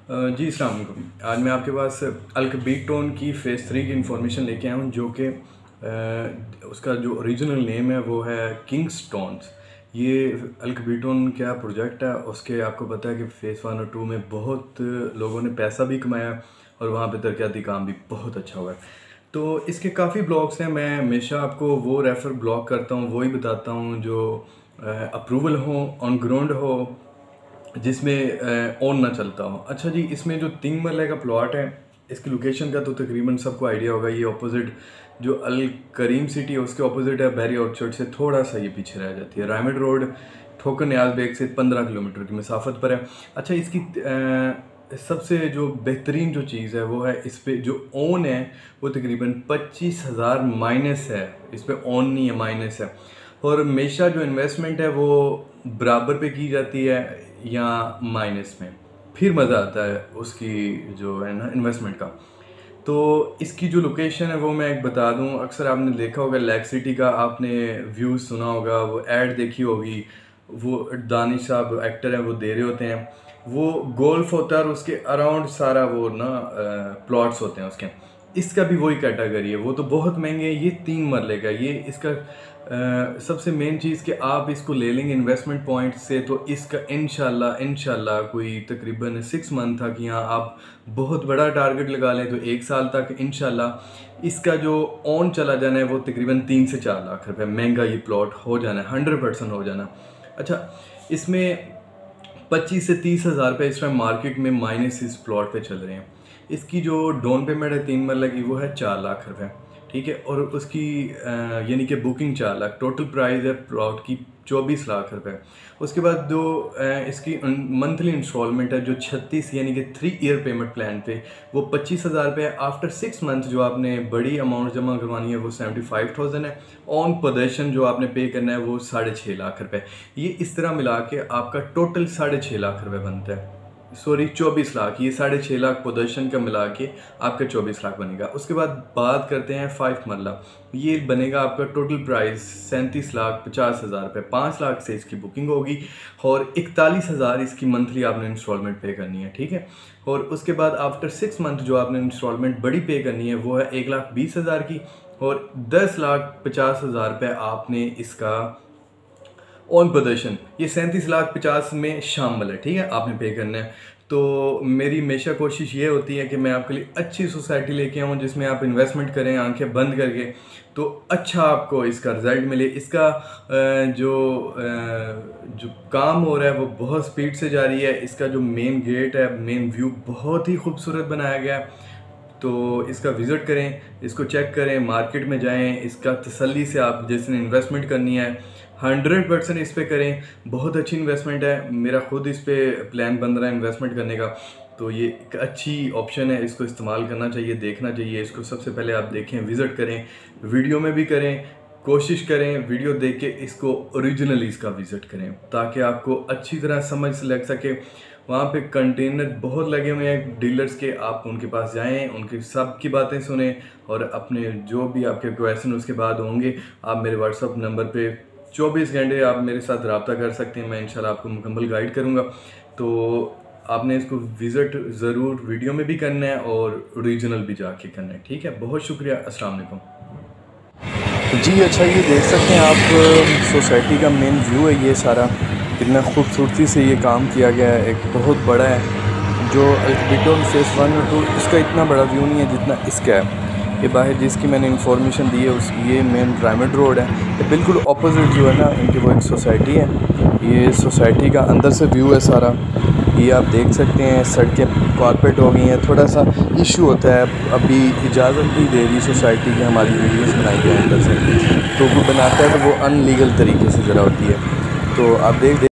जी अस्सलाम वालेकुम। आज मैं आपके पास अल्कबीटोन की फ़ेज़ 3 की इन्फॉर्मेशन लेके आया हूँ, जो कि उसका जो ओरिजिनल नेम है वो है किंगस्टोन्स। ये अल्कबीटोन क्या प्रोजेक्ट है, उसके आपको पता है कि फ़ेज़ 1 और 2 में बहुत लोगों ने पैसा भी कमाया और वहाँ पे तरक्याती काम भी बहुत अच्छा हुआ है। तो इसके काफ़ी ब्लॉग्स हैं, मैं हमेशा आपको वो रेफ़र ब्लॉग करता हूँ, वो ही बताता हूँ जो अप्रूवल हो, ऑन ग्राउंड हो, जिसमें ऑन ना चलता हो। अच्छा जी, इसमें जो 3 मरले का प्लॉट है, इसकी लोकेशन का तो तकरीबन सबको आइडिया होगा। ये ऑपोजिट जो अल करीम सिटी है उसके ऑपोजिट है, बैरी ऑर्चर्ड से थोड़ा सा ये पीछे रह जाती है। रायमंड रोड ठोकर न्याज बेग से 15 किलोमीटर की मसाफत पर है। अच्छा, इसकी सबसे जो बेहतरीन जो चीज़ है वो है इस पे जो ऑन है वो तकरीबन 25,000 माइनस है। इस पे ऑन नहीं है, माइनस है। और हमेशा जो इन्वेस्टमेंट है वो बराबर पे की जाती है या माइनस में, फिर मज़ा आता है उसकी जो है ना इन्वेस्टमेंट का। तो इसकी जो लोकेशन है वो मैं एक बता दूं, अक्सर आपने देखा होगा लेक सिटी का, आपने व्यूज़ सुना होगा, वो ऐड देखी होगी, वो दानिश साहब एक्टर हैं वो दे रहे होते हैं, वो गोल्फ होता है और उसके अराउंड सारा वो ना प्लॉट्स होते हैं उसके। इसका भी वही कैटेगरी है, वो तो बहुत महंगे है, ये 3 मरले का। ये इसका सबसे मेन चीज़ कि आप इसको ले लेंगे इन्वेस्टमेंट पॉइंट से तो इसका इंशाल्लाह कोई तकरीबन 6 मंथ तक, या आप बहुत बड़ा टारगेट लगा लें तो 1 साल तक इंशाल्लाह इसका जो ऑन चला जाना है वो तकरीबन 3 से 4 लाख रुपए महंगा ये प्लॉट हो जाना है, 100% हो जाना। अच्छा, इसमें 25 से 30 हज़ार रुपये इस टाइम मार्केट में माइनस इस प्लॉट पे चल रहे हैं। इसकी जो डाउन पेमेंट है 3 मरला की वो है 4 लाख रुपए, ठीक है। और उसकी यानी कि बुकिंग 4 लाख, टोटल प्राइस है प्लॉट की 24 लाख रुपए। उसके बाद जो इसकी मंथली इंस्टॉलमेंट है जो 36 यानी कि 3 ईयर पेमेंट प्लान पे वो 25,000 रुपये है। आफ्टर 6 मंथ जो आपने बड़ी अमाउंट जमा करवानी है वो 75,000 है। ऑन पोजेशन जो आपने पे करना है वो 6.5 लाख रुपए। ये इस तरह मिला के आपका टोटल 6.5 लाख रुपए बनता है। सॉरी 24 लाख, ये 6.5 लाख पोजीशन का मिला के आपका 24 लाख बनेगा। उसके बाद बात करते हैं 5 मरला, ये बनेगा आपका टोटल प्राइस 37,50,000 रुपये। 5 लाख से इसकी बुकिंग होगी और 41,000 इसकी मंथली आपने इंस्टॉलमेंट पे करनी है, ठीक है। और उसके बाद आफ्टर 6 मंथ जो आपने इंस्टॉलमेंट बड़ी पे करनी है वो है 1,20,000 की, और 10,50,000 रुपये आपने इसका ऑन पोजीशन, ये 37,50,000 में शामिल है, ठीक है, आपने पे करना है। तो मेरी हमेशा कोशिश ये होती है कि मैं आपके लिए अच्छी सोसाइटी लेके आऊँ जिसमें आप इन्वेस्टमेंट करें आंखें बंद करके, तो अच्छा आपको इसका रिज़ल्ट मिले। इसका जो काम हो रहा है वो बहुत स्पीड से जारी है। इसका जो मेन गेट है, मेन व्यू बहुत ही खूबसूरत बनाया गया है। तो इसका विज़िट करें, इसको चेक करें, मार्केट में जाएं, इसका तसल्ली से आप जिसने इन्वेस्टमेंट करनी है 100% इस पे करें। बहुत अच्छी इन्वेस्टमेंट है, मेरा खुद इस पे प्लान बन रहा है इन्वेस्टमेंट करने का। तो ये एक अच्छी ऑप्शन है, इसको इस्तेमाल करना चाहिए, देखना चाहिए इसको। सबसे पहले आप देखें, विज़िट करें, वीडियो में भी करें, कोशिश करें वीडियो देख के इसको ओरिजिनली इसका विज़िट करें ताकि आपको अच्छी तरह समझ लग सके। वहाँ पे कंटेनर बहुत लगे हुए हैं डीलर्स के, आप उनके पास जाएं, उनकी सब की बातें सुने और अपने जो भी आपके क्वेश्चन उसके बाद होंगे आप मेरे व्हाट्सअप नंबर पे 24 घंटे आप मेरे साथ रब्ता कर सकते हैं। मैं इंशाल्लाह आपको मुकम्मल गाइड करूँगा। तो आपने इसको विज़िट ज़रूर वीडियो में भी करना है और ओरिजिनल भी जाके करना है, ठीक है। बहुत शुक्रिया, अस्सलाम वालेकुम। जी अच्छा, ये देख सकते हैं आप सोसाइटी का मेन व्यू है, ये सारा कितना खूबसूरती से ये काम किया गया है। एक बहुत बड़ा है जो अल्कबीटोन फ़ेज़ 1 और 2, इसका इतना बड़ा व्यू नहीं है जितना इसका है। ये बाहर जिसकी मैंने इन्फॉर्मेशन दी है उस ये मेन रायमंड रोड है, ये बिल्कुल अपोजिट जो है ना इनकी वो एक सोसाइटी है। ये सोसाइटी का अंदर से व्यू है सारा, ये आप देख सकते हैं। सड़कें कारपेट हो गई हैं, थोड़ा सा इशू होता है, अभी इजाज़त नहीं दे रही सोसाइटी की हमारी वीडियोस बनाई जाए अंदर से, तो वो बनाता है तो वो अनलीगल तरीके से ज़रा होती है। तो आप देख